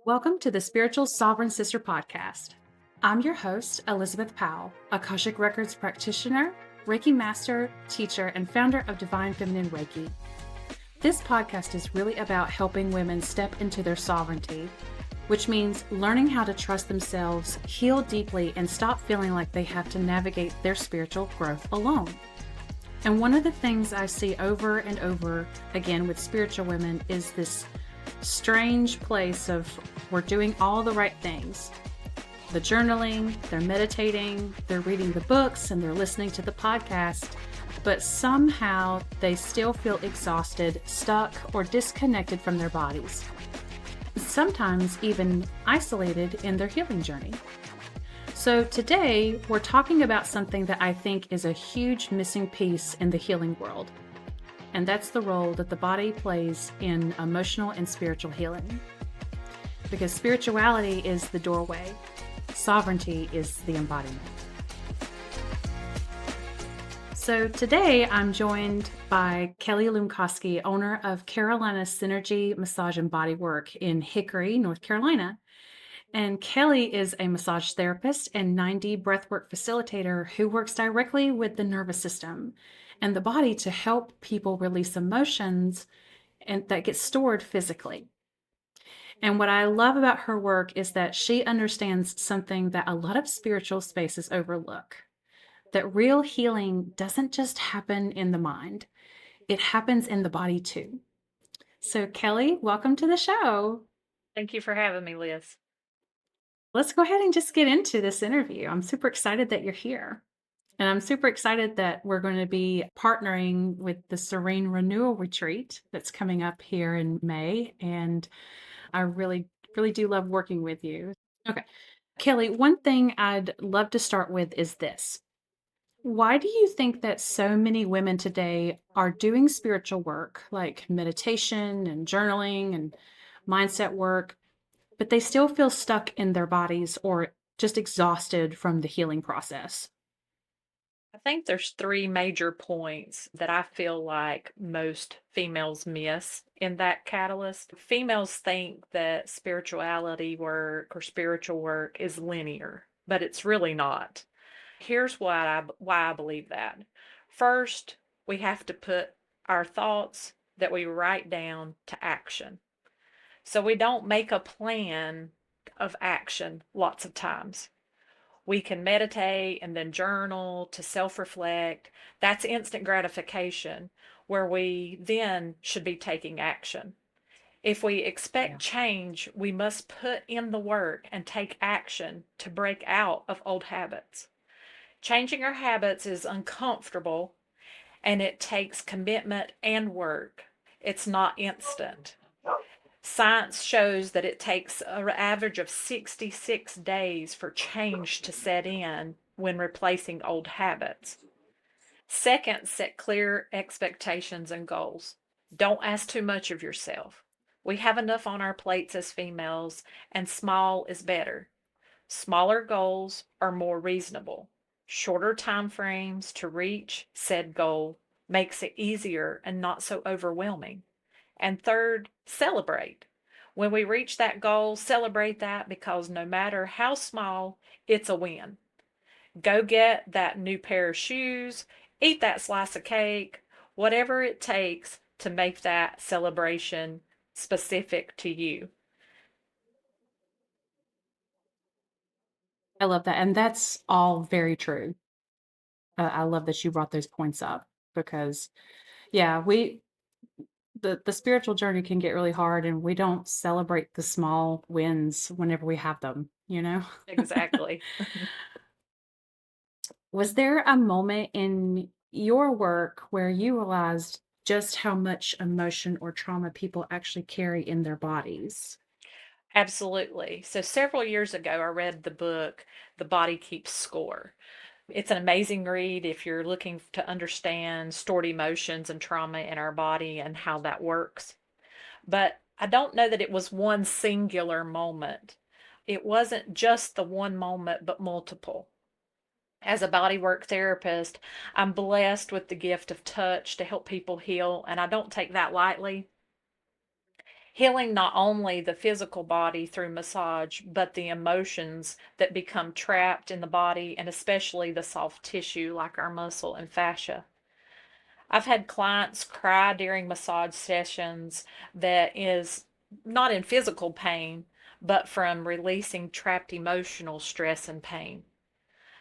Welcome to the Spiritual Sovereign Sister podcast. I'm your host, Elizabeth Powell, Akashic Records practitioner, Reiki master, teacher, and founder of Divine Feminine Reiki. This podcast is really about helping women step into their sovereignty, which means learning how to trust themselves, heal deeply, and stop feeling like they have to navigate their spiritual growth alone. And one of the things I see over and over again with spiritual women is this strange place of we're doing all the right things. The journaling, they're meditating, they're reading the books, and they're listening to the podcast, but somehow they still feel exhausted, stuck, or disconnected from their bodies. Sometimes even isolated in their healing journey. So today we're talking about something that I think is a huge missing piece in the healing world. And that's the role that the body plays in emotional and spiritual healing. Because spirituality is the doorway, sovereignty is the embodiment. So today I'm joined by Kelli Lukomski, owner of Carolina Synergy Massage and Bodywork in Hickory, North Carolina. And Kelli is a massage therapist and 9D breathwork facilitator who works directly with the nervous system and the body to help people release emotions and that get stored physically. And what I love about her work is that she understands something that a lot of spiritual spaces overlook, that real healing doesn't just happen in the mind, it happens in the body too. So Kelli, welcome to the show. Thank you for having me, Liz. Let's go ahead and just get into this interview. I'm super excited that you're here. And I'm super excited that we're going to be partnering with the Serene Renewal Retreat that's coming up here in May. And I really, really do love working with you. Okay. Kelli, one thing I'd love to start with is this. Why do you think that so many women today are doing spiritual work like meditation and journaling and mindset work, but they still feel stuck in their bodies or just exhausted from the healing process? I think there's three major points that I feel like most females miss in that catalyst. Females think that spirituality work or spiritual work is linear, but it's really not. Here's why I believe that. First, we have to put our thoughts that we write down to action. So we don't make a plan of action lots of times. We can meditate and then journal to self reflect. That's instant gratification, where we then should be taking action. If we Yeah. expect change, we must put in the work and take action to break out of old habits. Changing our habits is uncomfortable and it takes commitment and work. It's not instant. Science shows that it takes an average of 66 days for change to set in when replacing old habits. Second, set clear expectations and goals. Don't ask too much of yourself. We have enough on our plates as females, and small is better. Smaller goals are more reasonable. Shorter time frames to reach said goal makes it easier and not so overwhelming. And third, celebrate. When we reach that goal, celebrate that because no matter how small, it's a win. Go get that new pair of shoes, eat that slice of cake, whatever it takes to make that celebration specific to you. I love that. And that's all very true. I love that you brought those points up because, yeah, the spiritual journey can get really hard and we don't celebrate the small wins whenever we have them, you know? Exactly. Was there a moment in your work where you realized just how much emotion or trauma people actually carry in their bodies? Absolutely. So several years ago, I read the book, The Body Keeps Score. It's an amazing read if you're looking to understand stored emotions and trauma in our body and how that works. But I don't know that it was one singular moment. It wasn't just the one moment, but multiple. As a bodywork therapist, I'm blessed with the gift of touch to help people heal, and I don't take that lightly. healing not only the physical body through massage, but the emotions that become trapped in the body and especially the soft tissue like our muscle and fascia. I've had clients cry during massage sessions that is not in physical pain, but from releasing trapped emotional stress and pain.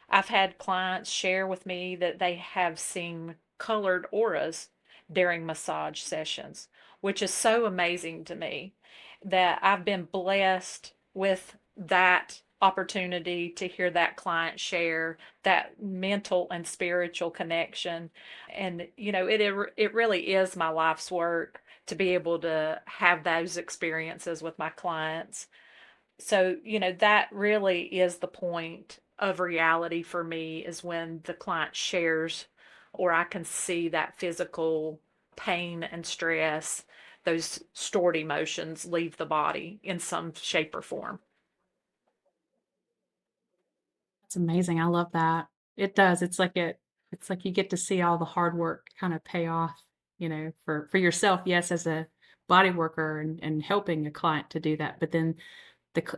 I've had clients share with me that they have seen colored auras during massage sessions, which is so amazing to me that I've been blessed with that opportunity to hear that client share that mental and spiritual connection. And, it really is my life's work to be able to have those experiences with my clients. So, that really is the point of reality for me is when the client shares or I can see that physical pain and stress, those stored emotions leave the body in some shape or form. It's amazing. I love that. It does. It's like you get to see all the hard work kind of pay off, for yourself, yes, as a body worker and helping a client to do that. But then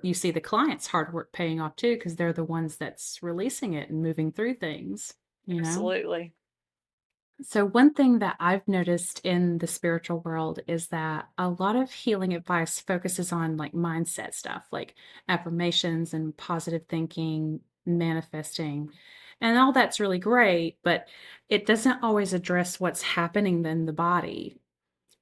you see the client's hard work paying off too, because they're the ones that's releasing it and moving through things, you know? Absolutely. So, one thing that I've noticed in the spiritual world is that a lot of healing advice focuses on like mindset stuff, like affirmations and positive thinking, manifesting, and all that's really great, but it doesn't always address what's happening in the body.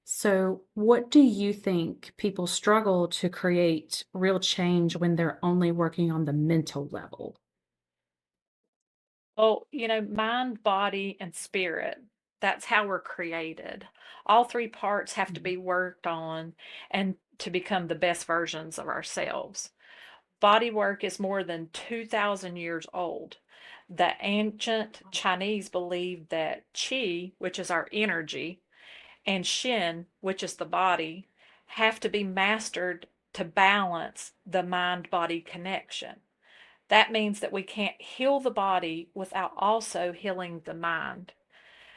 So, what do you think people struggle to create real change when they're only working on the mental level? Well, mind, body, and spirit, that's how we're created. All three parts have to Mhm. be worked on and to become the best versions of ourselves. Bodywork is more than 2,000 years old. The ancient Chinese believed that qi, which is our energy, and shin, which is the body, have to be mastered to balance the mind body connection. That means that we can't heal the body without also healing the mind.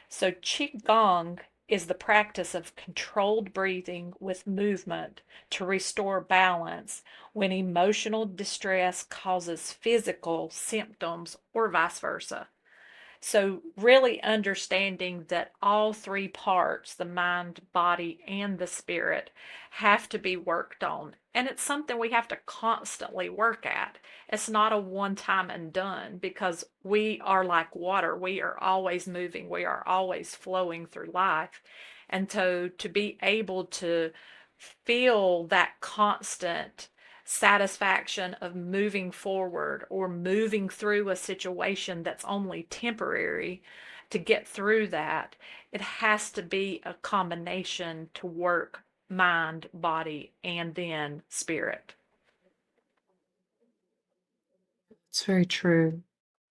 So, Qigong is the practice of controlled breathing with movement to restore balance when emotional distress causes physical symptoms or vice versa. So, really understanding that all three parts, the mind, body, and the spirit, have to be worked on. And it's something we have to constantly work at. It's not a one time and done because we are like water. We are always moving, we are always flowing through life. And so, to be able to feel that constant satisfaction of moving forward or moving through a situation that's only temporary to get through that, it has to be a combination to work mind, body, and then spirit. It's very true.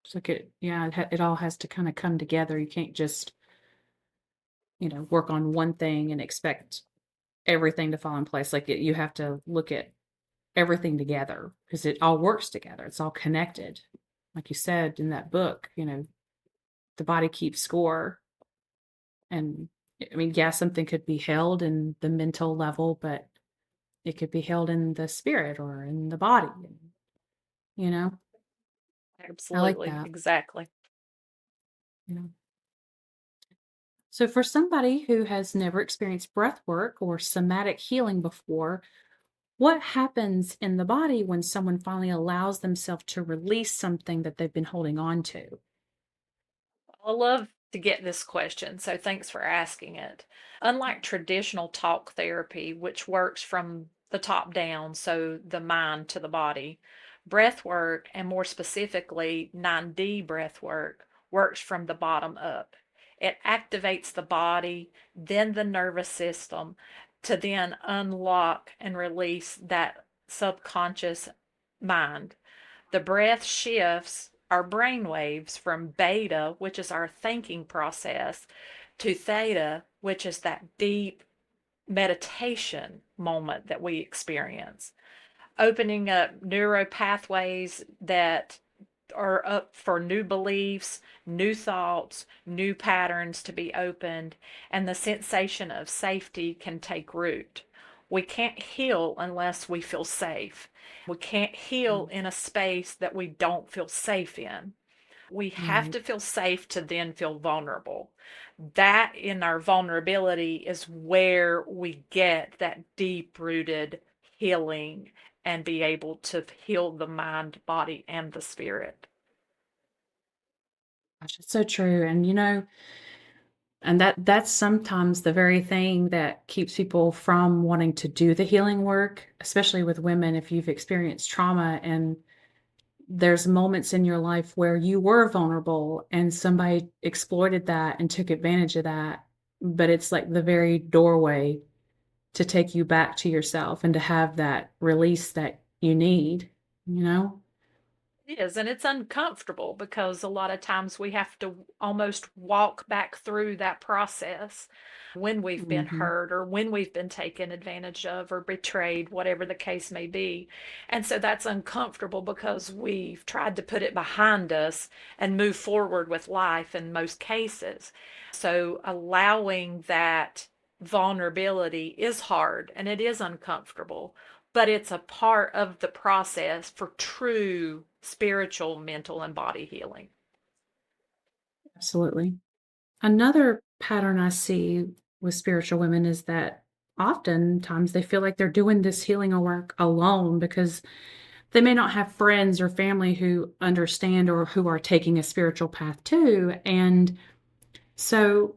It's like yeah, it all has to kind of come together. You can't just, work on one thing and expect everything to fall in place. Like you have to look at everything together because it all works together. It's all connected. Like you said in that book, the body keeps score. And I mean, yeah, something could be held in the mental level, but it could be held in the spirit or in the body. You know, I like Absolutely, that. exactly. You know. So, for somebody who has never experienced breath work or somatic healing before, what happens in the body when someone finally allows themselves to release something that they've been holding on to? I love to get this question, so thanks for asking it. Unlike traditional talk therapy, which works from the top down, so the mind to the body, breath work, and more specifically 9D breath work, works from the bottom up. It activates the body, then the nervous system to then unlock and release that subconscious mind. The breath shifts our brain waves from beta, which is our thinking process, to theta, which is that deep meditation moment that we experience, opening up neuro pathways that are up for new beliefs, new thoughts, new patterns to be opened, and the sensation of safety can take root. We can't heal unless we feel safe. We can't heal Mm. in a space that we don't feel safe in. We have Right. to feel safe to then feel vulnerable. That in our vulnerability is where we get that deep rooted healing and be able to heal the mind, body, and the spirit. Gosh, it's so true. And and that's sometimes the very thing that keeps people from wanting to do the healing work, especially with women if you've experienced trauma and there's moments in your life where you were vulnerable and somebody exploited that and took advantage of that. But it's like the very doorway to take you back to yourself and to have that release that you need, you know? It is, and it's uncomfortable because a lot of times we have to almost walk back through that process when we've been Mhm. hurt or when we've been taken advantage of or betrayed, whatever the case may be. And so that's uncomfortable because we've tried to put it behind us and move forward with life in most cases. So allowing that vulnerability is hard and it is uncomfortable, but it's a part of the process for true spiritual, mental, and body healing. Absolutely. Another pattern I see with spiritual women is that oftentimes they feel like they're doing this healing work alone because they may not have friends or family who understand or who are taking a spiritual path too. And so,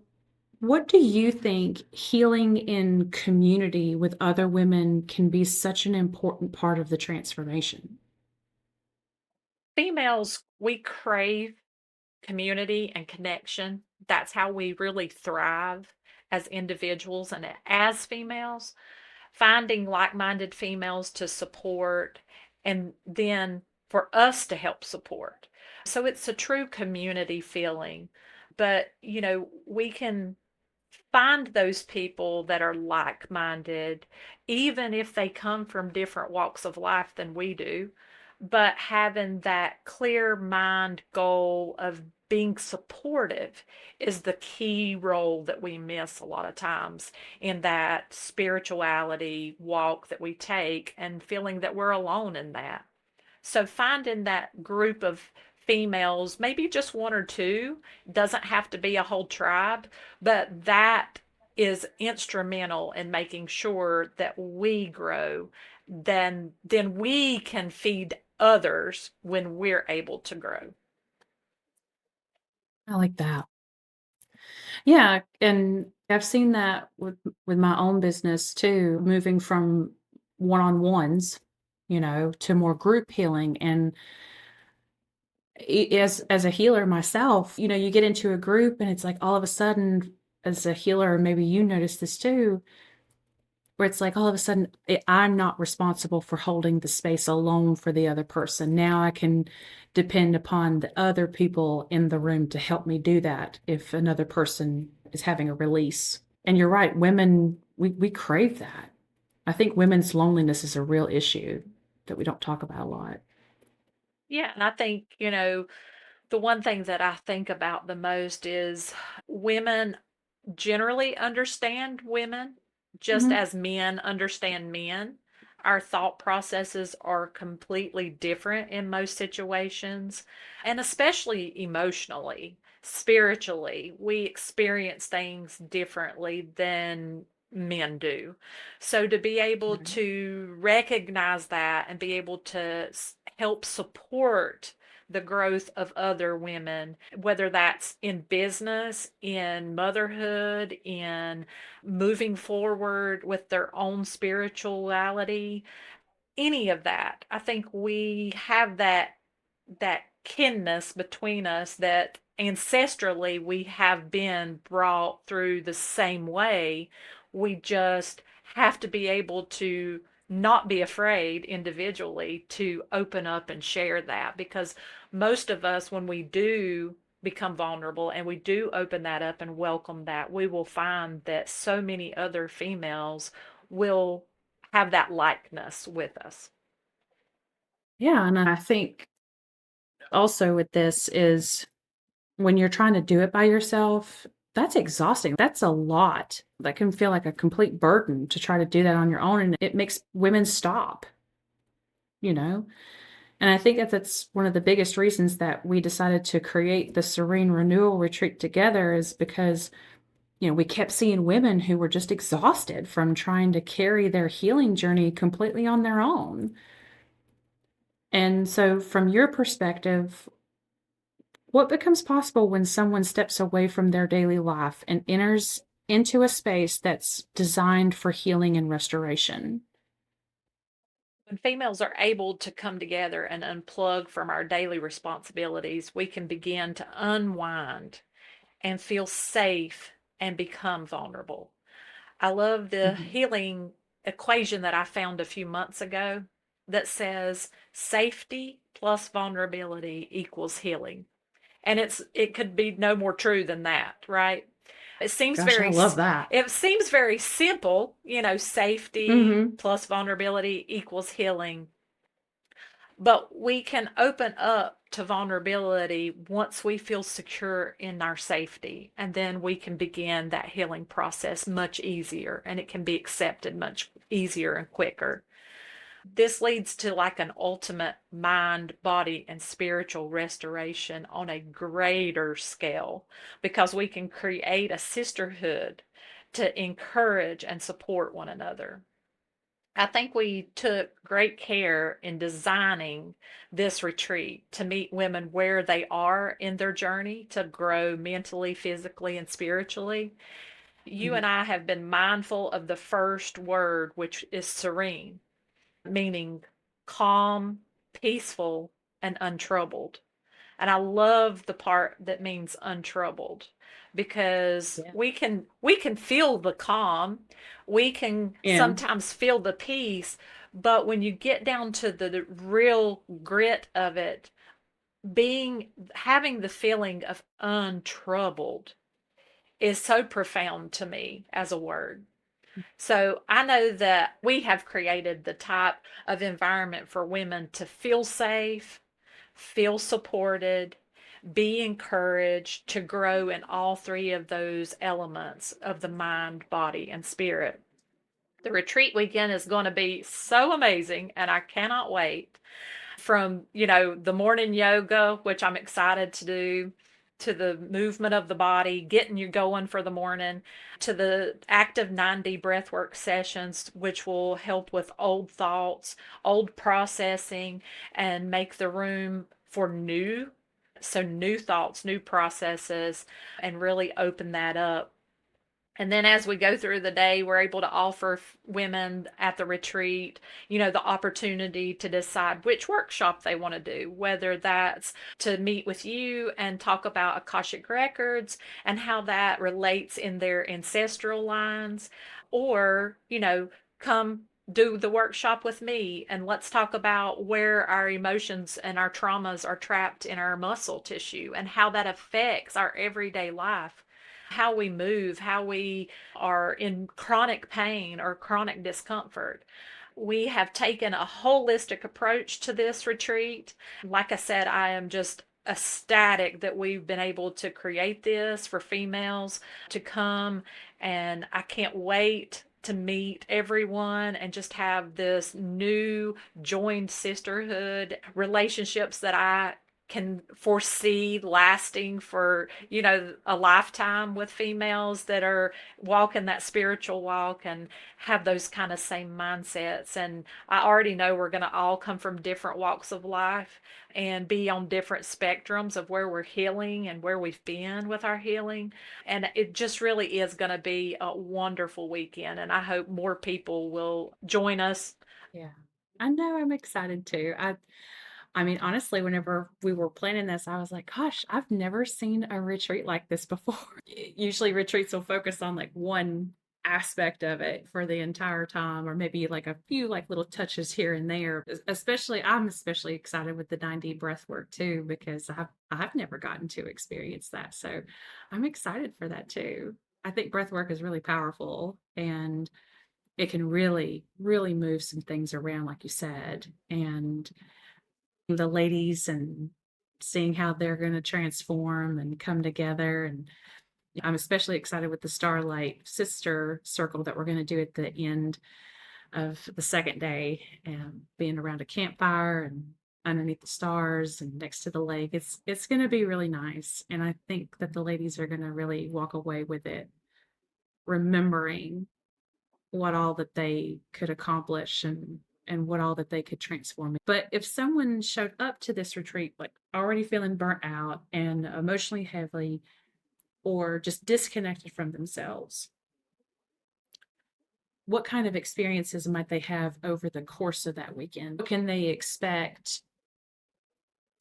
what do you think healing in community with other women can be such an important part of the transformation? Females, we crave community and connection. That's how we really thrive as individuals and as females. Finding like minded females to support and then for us to help support. So it's a true community feeling. But, we can find those people that are like minded, even if they come from different walks of life than we do. But having that clear mind goal of being supportive is the key role that we miss a lot of times in that spirituality walk that we take and feeling that we're alone in that. So finding that group of females, maybe just one or two, doesn't have to be a whole tribe, but that is instrumental in making sure that we grow. Then we can feed others when we're able to grow. I like that. Yeah, and I've seen that with my own business too, moving from one-on-ones, to more group healing. And as a healer myself, you get into a group and it's like all of a sudden, as a healer, maybe you notice this too, where it's like all of a sudden I'm not responsible for holding the space alone for the other person. Now I can depend upon the other people in the room to help me do that if another person is having a release. And you're right, women, we crave that. I think women's loneliness is a real issue that we don't talk about a lot. Yeah, and I think, the one thing that I think about the most is women generally understand women just Mhm. as men understand men. Our thought processes are completely different in most situations, and especially emotionally, spiritually, we experience things differently than men do. So to be able Right. to recognize that and be able to help support the growth of other women, whether that's in business, in motherhood, in moving forward with their own spirituality, any of that. I think we have that kinness between us that ancestrally we have been brought through the same way. We just have to be able to not be afraid individually to open up and share that because most of us, when we do become vulnerable and we do open that up and welcome that, we will find that so many other females will have that likeness with us. Yeah, and I think also with this is when you're trying to do it by yourself, That's exhausting. That's a lot. That can feel like a complete burden to try to do that on your own, and it makes women stop, you know? And I think that that's one of the biggest reasons that we decided to create the Serene Renewal Retreat together is because, we kept seeing women who were just exhausted from trying to carry their healing journey completely on their own. And so, from your perspective, what becomes possible when someone steps away from their daily life and enters into a space that's designed for healing and restoration? When females are able to come together and unplug from our daily responsibilities, we can begin to unwind and feel safe and become vulnerable. I love the Mhm. healing equation that I found a few months ago that says safety plus vulnerability equals healing. And it could be no more true than that, right? It seems Gosh, I very love that. it seems very simple, safety Hmm. plus vulnerability equals healing. But we can open up to vulnerability once we feel secure in our safety. And then we can begin that healing process much easier and it can be accepted much easier and quicker. This leads to like an ultimate mind, body, and spiritual restoration on a greater scale because we can create a sisterhood to encourage and support one another. I think we took great care in designing this retreat to meet women where they are in their journey to grow mentally, physically, and spiritually. You Hmm. and I have been mindful of the first word, which is serene, meaning calm, peaceful, and untroubled. And I love the part that means untroubled because Yeah. we can feel the calm, we can Yeah. sometimes feel the peace, but when you get down to the real grit of it, being having the feeling of untroubled is so profound to me as a word. So I know that we have created the type of environment for women to feel safe, feel supported, be encouraged to grow in all three of those elements of the mind, body, and spirit. The retreat weekend is going to be so amazing, and I cannot wait. From, the morning yoga, which I'm excited to do, to the movement of the body, getting you going for the morning, to the active 90 breathwork sessions, which will help with old thoughts, old processing, and make the room for new. So, new thoughts, new processes, and really open that up. And then as we go through the day, we're able to offer women at the retreat, the opportunity to decide which workshop they want to do, whether that's to meet with you and talk about Akashic Records and how that relates in their ancestral lines, or, come do the workshop with me and let's talk about where our emotions and our traumas are trapped in our muscle tissue and how that affects our everyday life, how we move, how we are in chronic pain or chronic discomfort. We have taken a holistic approach to this retreat. Like I said, I am just ecstatic that we've been able to create this for females to come, and I can't wait to meet everyone and just have this new joined sisterhood relationships that I can foresee lasting for, a lifetime with females that are walking that spiritual walk and have those kind of same mindsets. And I already know we're going to all come from different walks of life and be on different spectrums of where we're healing and where we've been with our healing. And it just really is going to be a wonderful weekend. And I hope more people will join us. Yeah. I know, I'm excited too. I mean, honestly, whenever we were planning this, I was like, gosh, I've never seen a retreat like this before. Usually retreats will focus on like one aspect of it for the entire time, or maybe like a few like little touches here and there. Especially, I'm especially excited with the 9D breath work too, because I've never gotten to experience that. So I'm excited for that too. I think breath work is really powerful, and it can really, really move some things around, like you said. And the ladies and seeing how they're going to transform and come together. And I'm especially excited with the Starlight Sister Circle that we're going to do at the end of the second day, and being around a campfire and underneath the stars and next to the lake. It's going to be really nice, and I think that the ladies are going to really walk away with it, remembering what all that they could accomplish and what all that they could transform. But if someone showed up to this retreat like already feeling burnt out and emotionally heavy or just disconnected from themselves, what kind of experiences might they have over the course of that weekend? What can they expect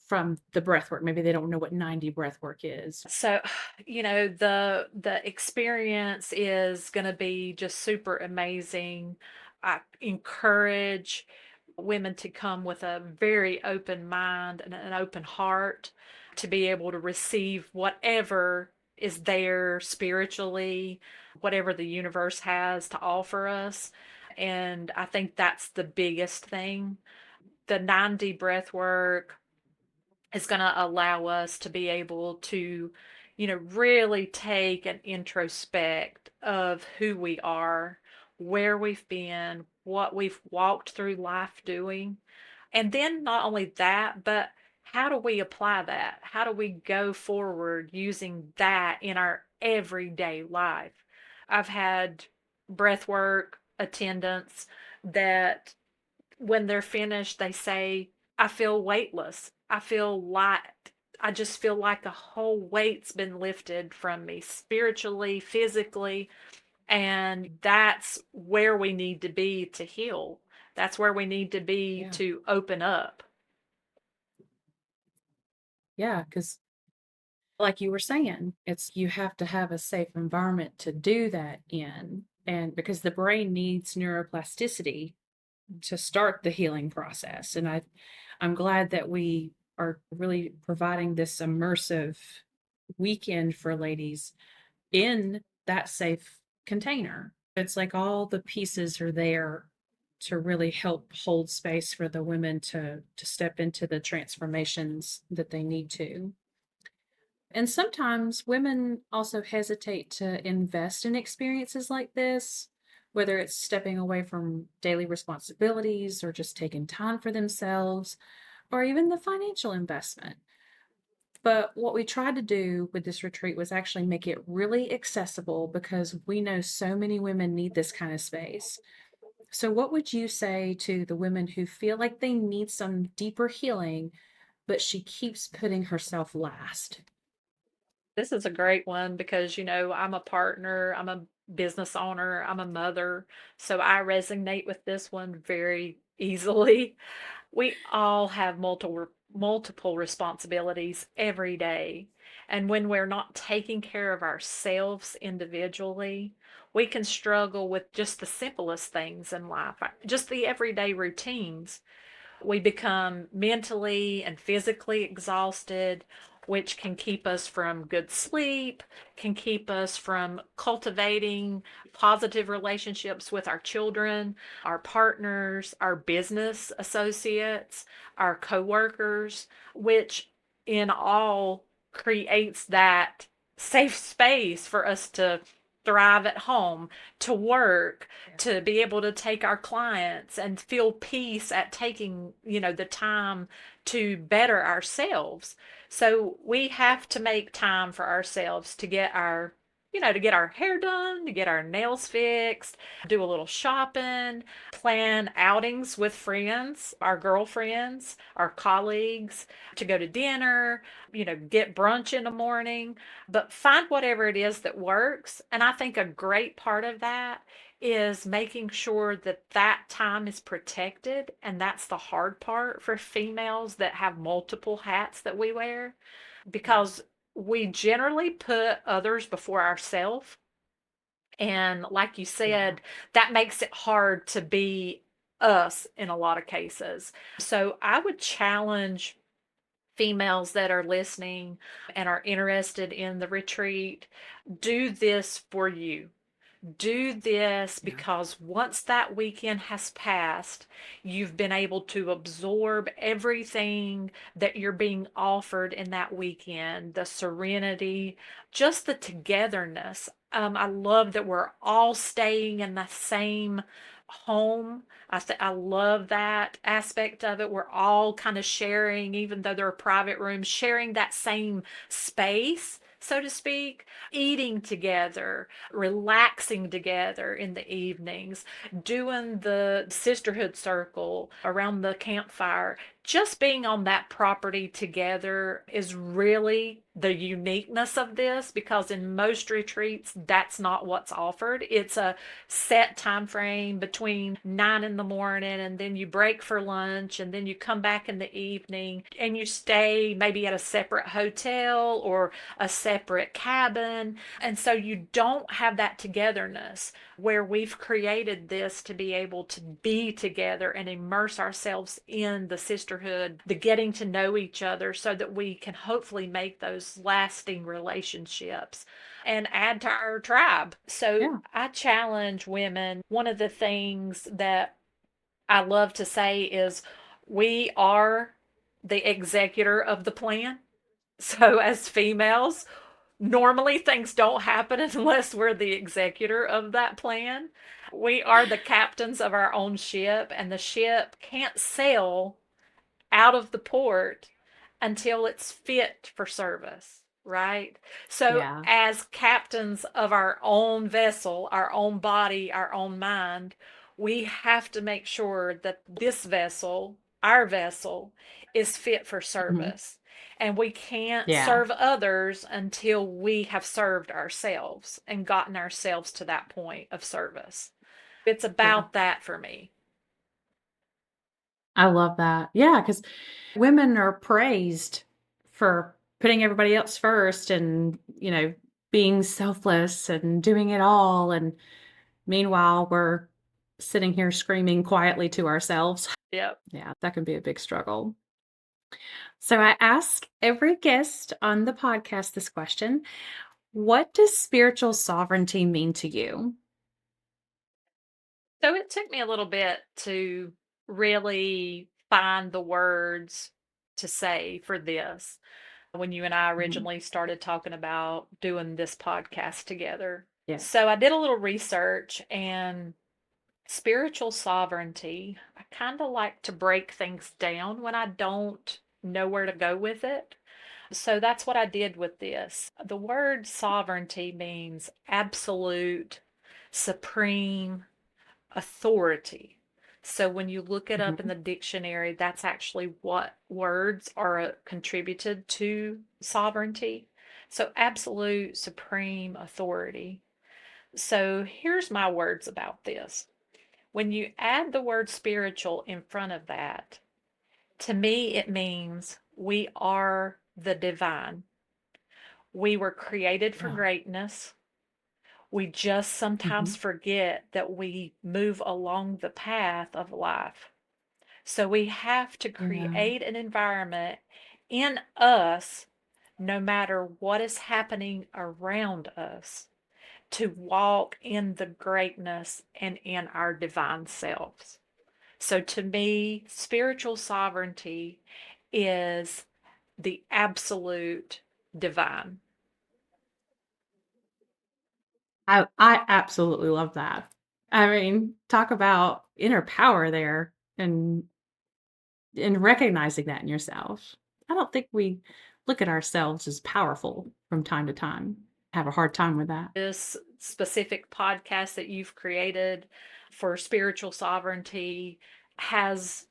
from the breath work? Maybe they don't know what 90 breath work is. So, the experience is going to be just super amazing. I encourage women to come with a very open mind and an open heart to be able to receive whatever is there spiritually, whatever the universe has to offer us. And I think that's the biggest thing. The 90 breath work is going to allow us to be able to, really take an introspect of who we are, where we've been, what we've walked through life doing. And then not only that, but how do we apply that? How do we go forward using that in our everyday life? I've had breathwork attendants that when they're finished, they say, I feel weightless. I just feel like a whole weight's been lifted from me spiritually, physically. And that's where we need to be to heal. That's where we need to be Yeah. to open up. Yeah. Because, like you were saying, it's you have to have a safe environment to do that in. And because the brain needs neuroplasticity to start the healing process. And I'm glad that we are really providing this immersive weekend for ladies in that safe container. It's like all the pieces are there to really help hold space for the women to step into the transformations that they need to. And sometimes women also hesitate to invest in experiences like this, whether it's stepping away from daily responsibilities or just taking time for themselves, or even the financial investment. But what we tried to do with this retreat was actually make it really accessible because we know so many women need this kind of space. So, what would you say to the women who feel like they need some deeper healing, but she keeps putting herself last? This is a great one because, I'm a partner, I'm a business owner, I'm a mother. So I resonate with this one very easily. We all have multiple responsibilities every day. And when we're not taking care of ourselves individually, we can struggle with just the simplest things in life, just the everyday routines. We become mentally and physically exhausted, which can keep us from good sleep, can keep us from cultivating positive relationships with our children, our partners, our business associates, our coworkers, which in all creates that safe space for us to thrive at home, to work, to be able to take our clients and feel peace at taking, the time to better ourselves. So we have to make time for ourselves to get our hair done, to get our nails fixed, do a little shopping, plan outings with friends, our girlfriends, our colleagues, to go to dinner, get brunch in the morning, but find whatever it is that works. And I think a great part of that is making sure that that time is protected. And that's the hard part for females that have multiple hats that we wear, because we generally put others before ourselves. And like you Yeah. said, that makes it hard to be us in a lot of cases. So I would challenge females that are listening and are interested in the retreat, do this for you. Do this Yeah. because once that weekend has passed, you've been able to absorb everything that you're being offered in that weekend, the serenity, just the togetherness. I love that we're all staying in the same home. I love that aspect of it. We're all kind of sharing, even though there are private rooms, sharing that same space, so to speak, eating together, relaxing together in the evenings, doing the sisterhood circle around the campfire. Just being on that property together is really the uniqueness of this, because in most retreats that's not what's offered. It's a set time frame between 9 in the morning, and then you break for lunch, and then you come back in the evening and you stay maybe at a separate hotel or a separate cabin. And so you don't have that togetherness where we've created this to be able to be together and immerse ourselves in the sisterhood, the getting to know each other, so that we can hopefully make those lasting relationships and add to our tribe. So Yeah. I challenge women. One of the things that I love to say is we are the executor of the plan. So as females, normally things don't happen unless we're the executor of that plan. We are the captains of our own ship, and the ship can't sail out of the port until it's fit for service, right? So, Yeah. as captains of our own vessel, our own body, our own mind, we have to make sure that this vessel, our vessel, is fit for Mhm. service. And we can't Yeah. serve others until we have served ourselves and gotten ourselves to that point of service. It's Yeah. about that for me. I love that. Yeah, because women are praised for putting everybody else first and, being selfless and doing it all. And meanwhile, we're sitting here screaming quietly to ourselves. Yep. Yeah, that can be a big struggle. So I ask every guest on the podcast this question. What does spiritual sovereignty mean to you? So it took me a little bit to really find the words to say for this when you and I Mhm. originally started talking about doing this podcast together. Yeah. So I did a little research, and spiritual sovereignty, I kind of like to break things down when I don't know where to go with it. So that's what I did with this. The word sovereignty means absolute, supreme, authority. So when you look it up in Mhm. the dictionary, that's actually what words are contributed to sovereignty. So absolute supreme authority. So here's my words about this. When you add the word spiritual in front of that, to me it means we are the divine. We were created for Yeah. greatness. We just sometimes Mhm. forget that we move along the path of life. So we have to Yeah. create an environment in us, no matter what is happening around us, to walk in the greatness and in our divine selves. So to me, spiritual sovereignty is the absolute divine. I absolutely love that. I mean, talk about inner power there and recognizing that in yourself. I don't think we look at ourselves as powerful from time to time. Have a hard time with that. This specific podcast that you've created for spiritual sovereignty has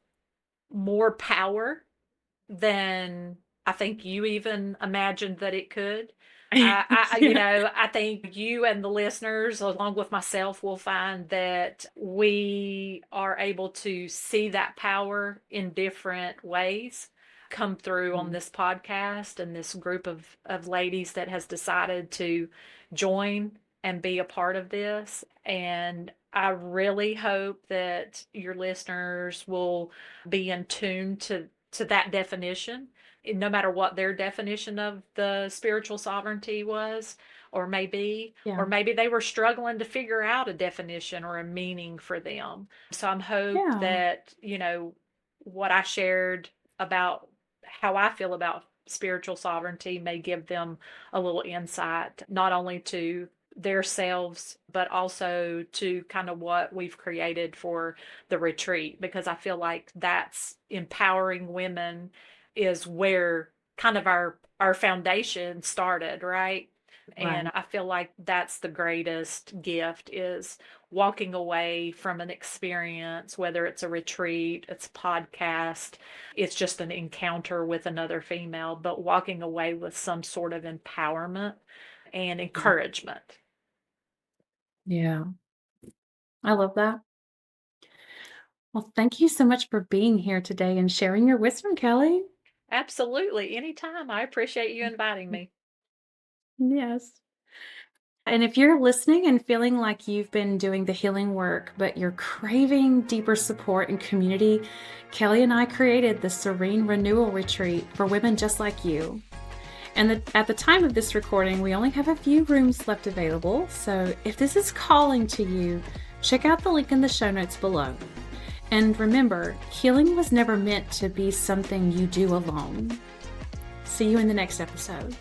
more power than I think you even imagined that it could. Yeah. I think you and the listeners, along with myself, will find that we are able to see that power in different ways come through on Mhm. this podcast and this group of ladies that has decided to join and be a part of this. And I really hope that your listeners will be in tune to that definition, no matter what their definition of the spiritual sovereignty was. or maybe Yeah. they were struggling to figure out a definition or a meaning for them. So I'm hope Yeah. that, what I shared about how I feel about spiritual sovereignty may give them a little insight, not only to their selves, but also to kind of what we've created for the retreat, because I feel like that's empowering women is where kind of our foundation started, right? And Right. I feel like that's the greatest gift is walking away from an experience, whether it's a retreat, it's a podcast, it's just an encounter with another female, but walking away with some sort of empowerment and encouragement. Yeah. I love that. Well, thank you so much for being here today and sharing your wisdom, Kelly. Absolutely. Anytime. I appreciate you inviting me. Yes. And if you're listening and feeling like you've been doing the healing work, but you're craving deeper support and community, Kelly and I created the Serene Renewal Retreat for women just like you. And at the time of this recording, we only have a few rooms left available. So if this is calling to you, check out the link in the show notes below. And remember, healing was never meant to be something you do alone. See you in the next episode.